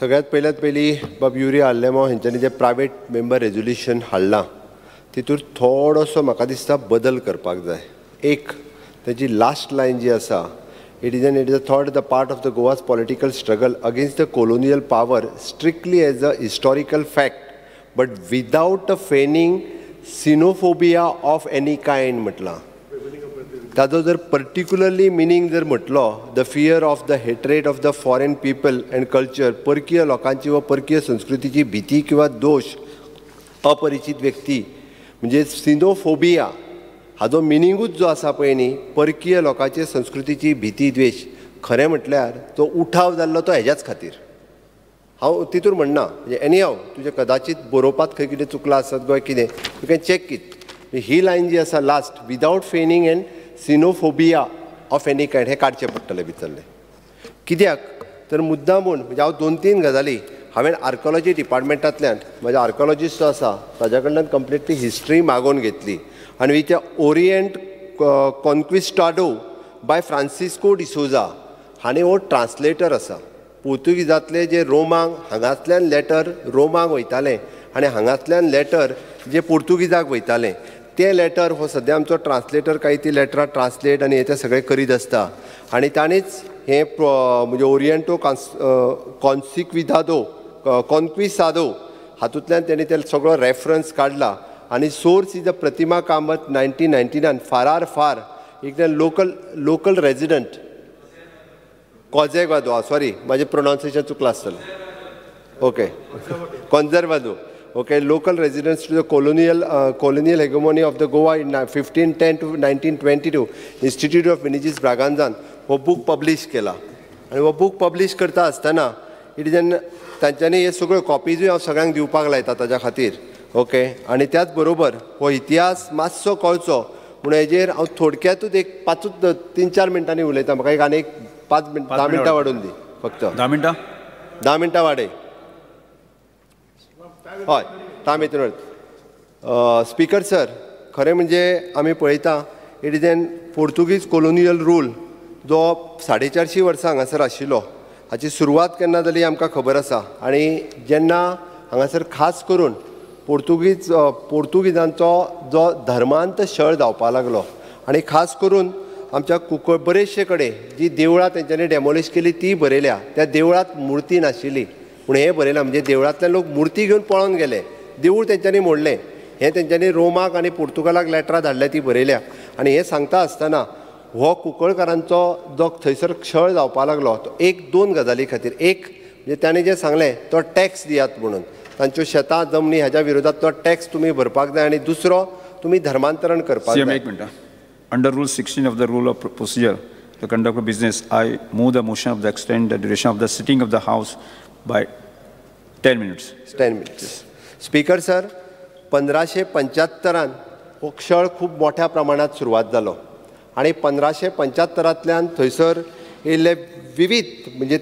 सगळ्यात पयली बाब युरिया आल्लेमो हेंच्यांनी जे प्रायवेट मेंबर रेजोल्युशन हाडलां तितूर थोडोसो म्हाका दिसता बदल करपाक जाय. एक तेजी लास्ट लायन जी आसा, it is a thought the part of the Goa's political struggle against the colonial power strictly as a historical fact but without a feigning sinophobia of any kind म्हटलां. ताजो जर पर्टिक्युलरली मिनींग जर म्हटलो the fear of the hatred of the foreign people and culture, परकीय लोकांची वा परकीय संस्कृतीची भीती किंवा दोष, अपरिचित व्यक्ती म्हणजे सिनोफोबिया हाजो मिनिंगूच जो आसा पळय न्ही, परकीय लोकांचे संस्कृतीची भीती द्वेश, खरें म्हटल्यार तो उठाव जाल्लो तो हेज्याच खातीर. हांव तितूर म्हणना म्हणजे एनी हांव तुजें कदाचित बरोवपाक खंय कितें चुकलां आसत गोंय कितें यू कॅन चॅक इट. ही लायन जी आसा last without feigning and sinophobia of any kind हें काडचें पडटलें भितरलें. कित्याक तर मुद्दामून म्हणजे हांव 2-3 गजाली हांवें आर्कोलॉजी डिपार्टमेंटांतल्यान म्हजो आर्कोलॉजिस्ट जो आसा ताज्या कडल्यान कंप्लिटली हिस्ट्री मागोवन घेतली आनी विथ ओरिएंट कॉन्क्विस्टाडो बाय फ्रांसिस्को डिसोजा हांणी हो ट्रान्सलेटर आसा. पोर्तुगीजांतले जे रोमांक हांगांतल्यान लेटर रोमांक वयतालें आनी हांगांतल्यान लेटर जे पोर्तुगीजाक वयतालें तें लेटर हो सद्या आमचो ट्रान्सलेटर काही ती लेटरां ट्रान्सलेट आनी हें सगळें करीत आसता. आनी तांणीच हें म्हणजे ओरिएंटो कॉन्क्विसादो हातूंतल्यान तेणी ते सगळो रेफरन्स काडला आनी source is a Pratima Kamat 1999 फार एक लोकल रेजिडंट कॉझेग्वादो सॉरी माझे प्रोनाउन्सिएशन चुकलां आसतलें. ओके कॉन्झर्वादो okay local residents to the colonial hegemony of the Goa in 1510 to 1922 Institute of Vinicius Braganzan हो बुक पब्लीश केला. आनी हो बुक पब्लीश करता आसतना इट इज तांच्यांनी हे सगळ्यो कॉपीजूय हांव सगळ्यांक दिवपाक लायता ताज्या खातीर. ओके आनी त्याच बरोबर हो इतिहास मातसो कळचो म्हणून हेजेर हांव थोडक्यातूच एक 3-4 मिनटांनी उलयता. म्हाका एक आनी एक 10 मिनटां वाडोवन दी फक्त 10 मिनटां वाडय. हय थांब येतून स्पीकर सर, खरें म्हणजे आमी पळयता it is an Portuguese colonial rule जो 450 वर्सां हांगासर आशिल्लो. हाची सुरवात केन्ना जाली आमकां खबर आसा. आनी जेन्ना हांगासर खास करून पोर्तुगीजांचो जो धर्मांत छळ जावपाक लागलो आनी खास करून आमच्या बरेचशे कडेन जी देवळां तेंच्यांनी डेमोलिश केली ती बरयल्या. त्या देवळांत मुर्ती नाशिल्ली पूण हें बरयलां म्हणजे देवळांतल्यान लोक मुर्ती घेवन पळोवन गेले, देवूळ तेंच्यांनी मोडलें. हें तेंच्यांनी रोमाक आनी पोर्तुगालाक लेटरां धाडल्या ती बरयल्या. आनी हें सांगता आसतना हो कुंकळकारांचो जो थंयसर छळ जावपाक लागलो तो 1-2 गजाली खातीर. एक म्हणजे ताणें जें सांगलें तो टॅक्स दियात म्हणून, तांच्यो शेतां जमनी हाज्या विरोधात तो टॅक्स तुमी भरपाक जाय. आनी दुसरो तुमी धर्मांतरण करपाक जाय. एक मिनटां. Under rule 16 of the rule of procedure to conduct a business, I move the motion of the extend the duration of the sitting of the House by 10 minutes. 10 minutes. Speaker sir, 1575 हो छळ खूब मोठ्या प्रमाणात सुरवात जालो आनी 1575 थंयसर येयल्ले विविध म्हणजे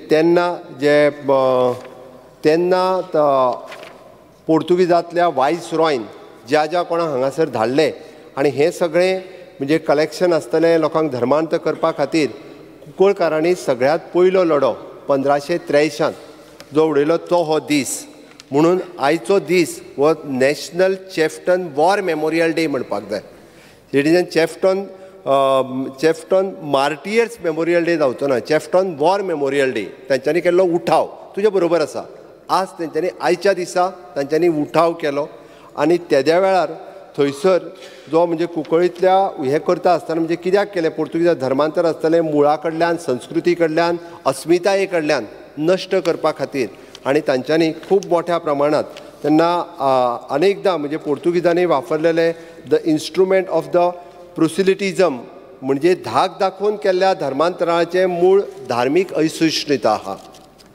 तेन्ना पोर्तुगीजांतल्या वायसरॉयन ज्या कोणाक हांगासर धाडले आनी हें सगळें म्हणजे कलेक्शन आसतलें लोकांक धर्मांत करपा खातीर कुंकळकारांनी सगळ्यांत पयलो लढो 1583 जो उडयलो तो हो दीस. म्हणून आयचो दीस हो नॅशनल चॅफ्टन वॉर मेमोरियल डे म्हणपाक जाय. सिटीजन चॅफ्टन मार्टियर्स मेमोरियल डे जावचो ना, चॅफ्टन वॉर मेमोरियल डे. तांच्यांनी केल्लो उठाव तुजे बरोबर आसा. आज तेंच्यांनी आयच्या दिसा तांच्यांनी उठाव केलो आनी तेद्या वेळार थंयसर जो म्हणजे कुंकळींतल्या हें करता आसतना म्हणजे कित्याक केलें, पोर्तुगीजां धर्मांतर आसतलें मुळा कडल्यान, संस्कृती कडल्यान, अस्मिताये कडल्यान नश्ट करपा खातीर. आनी तांच्यांनी खूब मोठ्या प्रमाणात तेन्ना अनेकदां म्हणजे पोर्तुगीजांनी वापरलेले द इन्स्ट्रुमेंट ऑफ द प्रोसिलिटिजम म्हणजे धाक दाखोवन केल्ल्या धर्मांतराचें मूळ धार्मीक असहिष्णुता आहा.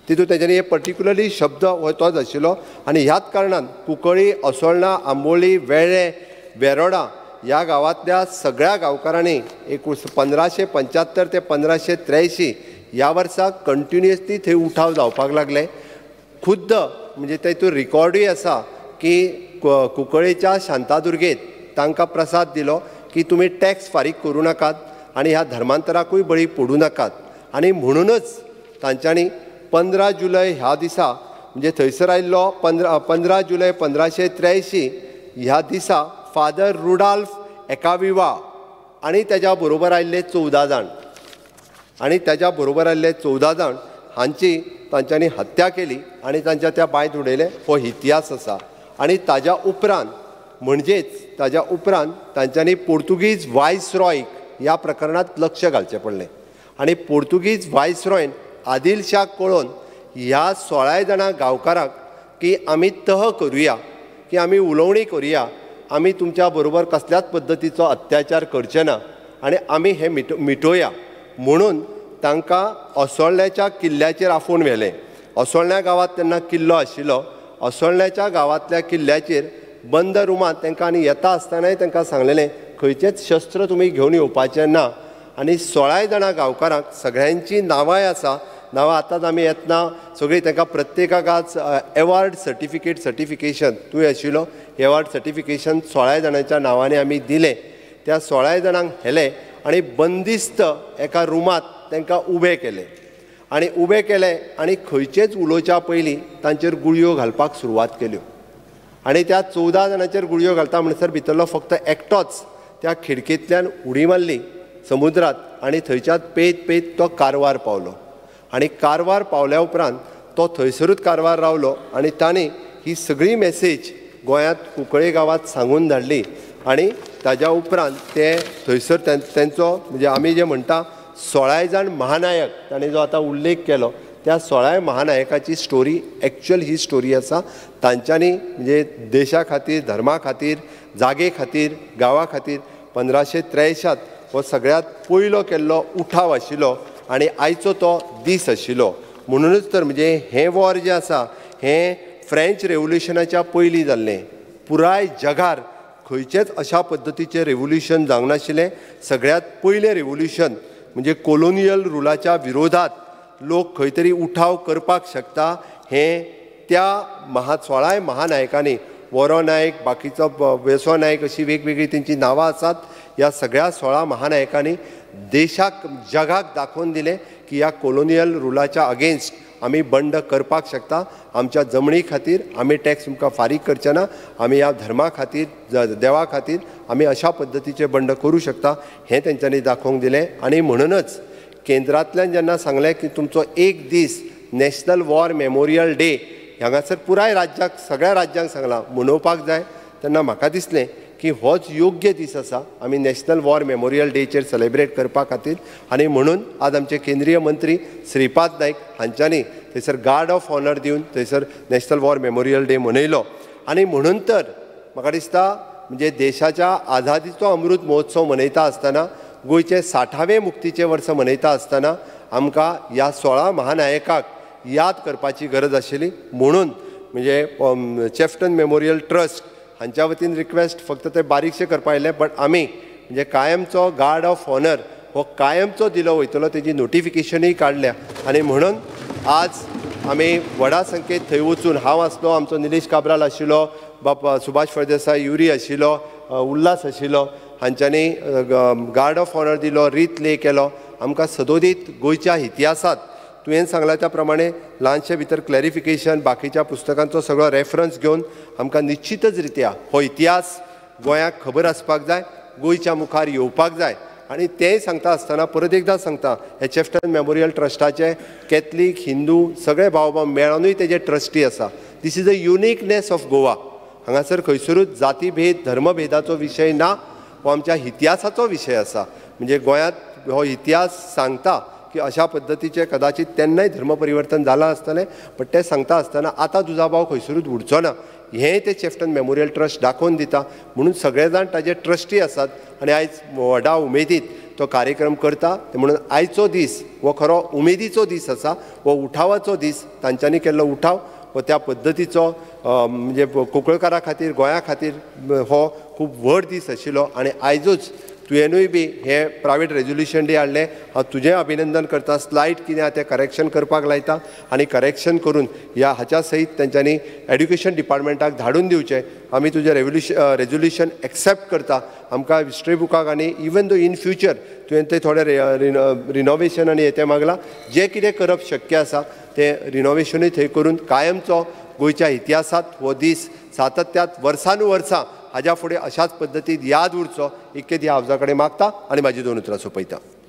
तितूंत तेंच्यांनी हे पर्टिक्युलरली शब्द हो तोच आशिल्लो. आनी ह्याच कारणान कुंकळी, असोळणा, आंबोळी, वेळ्ळे, वेरोडा ह्या गांवांतल्या सगळ्या गांवकारांनी 1575 ते 1583 ह्या वर्सा कंटिन्युअसली थंय उठाव जावपाक लागले. खुद्द म्हणजे तेतून रिकॉर्डूय आसा की कुंकळेच्या शांतादुर्गेत तांकां प्रसाद दिलो की तुमी टॅक्स फारीक करूं नाकात आनी ह्या धर्मांतराकूय बळी पडूं नाकात. आनी म्हणूनच तांच्यांनी 15 जुलय ह्या दिसा म्हणजे थंयसर आयिल्लो 15 जुलय 1583 ह्या दिसा फादर रुडाल्फ एकाविवा आनी तेज्या बरोबर आयिल्ले 14 जाण हांची तांच्यांनी हत्या केली आनी तांच्या त्या बांयत उडयले हो इतिहास आसा. आनी ताज्या उपरांत तांच्यांनी पोर्तुगीज वायसरॉयक ह्या प्रकरणांत लक्ष घालचें पडलें आनी पोर्तुगीज वायसरॉयन आदिल शाक कळोवन ह्या 16 जाणां गांवकारांक की आमी तह करुया, की आमी उलोवणी करुया, आमी तुमच्या बरोबर कसल्याच पद्दतीचो अत्याचार करचे ना आनी आमी हे मिटोवया म्हणून तांकां असोळण्याच्या किल्ल्याचेर आफोवन व्हेलें. असोळण्या गांवांत तेन्ना किल्लो आशिल्लो. असोळण्याच्या गांवांतल्या किल्ल्याचेर बंद रुमांत तांकां आनी येता आसतनाय तांकां सांगलेलें खंयचेच शस्त्र तुमी घेवन येवपाचें ना. आनी 16 जाणां गांवकारांक सगळ्यांची नांवांय आसा. नांवां आतांच आमी येतना सगळीं तांकां प्रत्येकाक आज एवॉर्ड सर्टिफिकेशन तुवें आशिल्लो एवॉर्ड सर्टिफिकेशन 16 जाणांच्या नांवांनी आमी दिलें. त्या 16 जाणांक व्हेले आनी बंदिस्त एका रुमांत तांकां उबे केले आनी खंयचेच उलोवच्या पयलीं तांचेर गुळयो घालपाक सुरवात केल्यो आनी त्या 14 जाणांचेर गुळयो घालता म्हणसर भितरलो फक्त एकटोच त्या खिडकींतल्यान उडी मारली समुद्रांत आनी थंयच्याच पेत तो कारवार पावलो आनी कारवार पावल्या उपरांत तो थंयसरूच कारवार रावलो आनी तांणी ही सगळी मॅसेज गोंयांत कुंकळे गांवांत सांगून धाडली आनी ताज्या उपरांत ते थंयसर तेंचो म्हणजे आमी जे म्हणटा 16 जाण महानायक ताणें जो आतां उल्लेख केलो त्या 16 महानायकाची स्टोरी एक्चुअल ही स्टोरी आसा. तांच्यांनी म्हणजे देशा खातीर, धर्मा खातीर, जागे खातीर, गांवा खातीर 1583 हो सगळ्यांत पयलो केल्लो उठाव आशिल्लो आनी आयचो तो दीस आशिल्लो. म्हणूनच तर म्हणजे हें वॉर जें आसा हें फ्रेंच रेवल्युशनाच्या पयलीं जाल्लें. पुराय जगार खंयचेच अशा पद्दतीचें रेवल्युशन जावंक नाशिल्लें. सगळ्यांत पयलें रेवल्युशन म्हणजे कोलोनियल रुलाच्या विरोधात लोक खंय तरी उठाव करपाक शकता हें त्या 16 महानायकांनी वरो नायक, बाकीचो वेसो नायक अशी वेगवेगळी तेंची नांवां आसात. ह्या सगळ्या 16 महानायकांनी देशाक जगाक दाखोवन दिलें की ह्या कोलोनियल रुलाच्या अगेन्स्ट आमी बंड करपाक शकता. आमच्या जमनी खातीर आमी टॅक्स तुमकां फारीक करचे ना, आमी ह्या धर्मा खातीर, देवा खातीर आमी अशा पद्दतीचे बंड करूं शकता हें तेंच्यांनी दाखोवंक दिलें. आनी म्हणूनच केंद्रांतल्यान जेन्ना सांगलें की तुमचो एक दीस नॅशनल वॉर मेमोरियल डे हांगासर पुराय राज्याक सगळ्या राज्यांक सांगलां मनोवपाक जाय, तेन्ना म्हाका दिसलें की होच योग्य दीस आसा आमी नॅशनल वॉर मेमोरियल डेचेर सेलेब्रेट करपा खातीर. आनी म्हणून आज आमचे केंद्रीय मंत्री श्रीपाद नायक हांच्यांनी थंयसर गार्ड ऑफ ऑनर दिवन थंयसर नॅशनल वॉर मेमोरियल डे मनयलो. आनी म्हणून तर म्हाका दिसता म्हणजे देशाच्या आझादीचो अमृत महोत्सव मनयता आसतना, गोंयचे 60वें मुक्तीचें वर्स मनयता आसतना आमकां ह्या 16 महानायकाक याद करपाची गरज आशिल्ली. म्हणून म्हणजे चॅफ्टन मेमोरियल ट्रस्ट हांच्या वतीन रिक्वेस्ट फक्त ते बारीकशें करपा आयिल्लें, बट आमी म्हणजे कायमचो गार्ड ऑफ ऑनर हो कायमचो दिलो वयतलो तेजी नोटिफिकेशनूय काडल्या. आनी म्हणून आज आमी व्हडा संख्येन थंय वचून हांव आसलो, आमचो निलेश काब्राल आशिल्लो, बाबा सुभाष फळदेसाय युरी आशिल्लो, उल्हास आशिल्लो, हांच्यांनी गार्ड ऑफ ऑनर दिलो, रीत ले केलो. आमकां सदोदीत गोंयच्या इतिहासांत तुवें सांगला त्या प्रमाणे ल्हानशें भितर क्लॅरिफिकेशन बाकीच्या पुस्तकांचो सगळो रेफरन्स घेवन आमकां निश्चितच रित्या हो इतिहास गोंयाक खबर आसपाक जाय, गोंयच्या मुखार येवपाक जाय. आनी तेंय सांगता आसतना परत एकदां सांगता हे चॅफ्टन मेमोरियल ट्रस्टाचे कॅथलीक, हिंदू सगळे भाव भाव मेळोनूय तेजे ट्रस्टी आसा. This is a uniqueness of Goa. हांगासर खंयसरूच जातीभेद धर्मभेदाचो विशय ना, हो आमच्या इतिहासाचो विशय आसा. म्हणजे गोंयांत हो इतिहास सांगता की अशा पद्दतीचे कदाचित तेन्नाय धर्मपरिवर्तन जालां आसतलें, बट तें सांगता आसतना आतां दुजाभाव खंयसरूच उरचो ना हें ते चॅफ्टन मेमोरियल ट्रस्ट दाखोवन दिता. म्हणून सगळे जाण ताजे ट्रस्टी आसात आनी आयज व्हडा उमेदीत तो कार्यक्रम करता. म्हणून आयचो दीस हो खरो उमेदीचो दीस आसा, हो उठावाचो दीस. तांच्यांनी केल्लो उठाव हो त्या पद्दतीचो म्हणजे कोंकणकारां खातीर, गोंया खातीर हो खूब व्हड दीस आशिल्लो. आनी आयजूच तुवेंनूय बी हे प्रायवेट रेजोल्युशन डे हाडलें. हांव तुजें अभिनंदन करता. स्लायट कितें आहा तें करेक्शन करपाक लायता आनी करेक्शन करून हाच्या सयत तेंच्यांनी एड्युकेशन डिपार्टमेंटाक धाडून दिवचें. आमी तुजें रेजोल्युशन एक्सेप्ट करता. आमकां हिस्ट्री बुकाक आनी इवन दो इन फ्युचर तुवें तें थोडें रिनोवेशन आनी हें मागलां. जें कितें करप शक्य आसा तें रिनोवेशनूय थंय करून कायमचो गोंयच्या इतिहासांत हो दीस सातत्यांत वर्सानुवर्सां हाज्या फुडें अशाच पद्दतीन याद उरचो इतकें ती हांव कडेन मागता आनी म्हाजी 2 उतरां सोंपयता.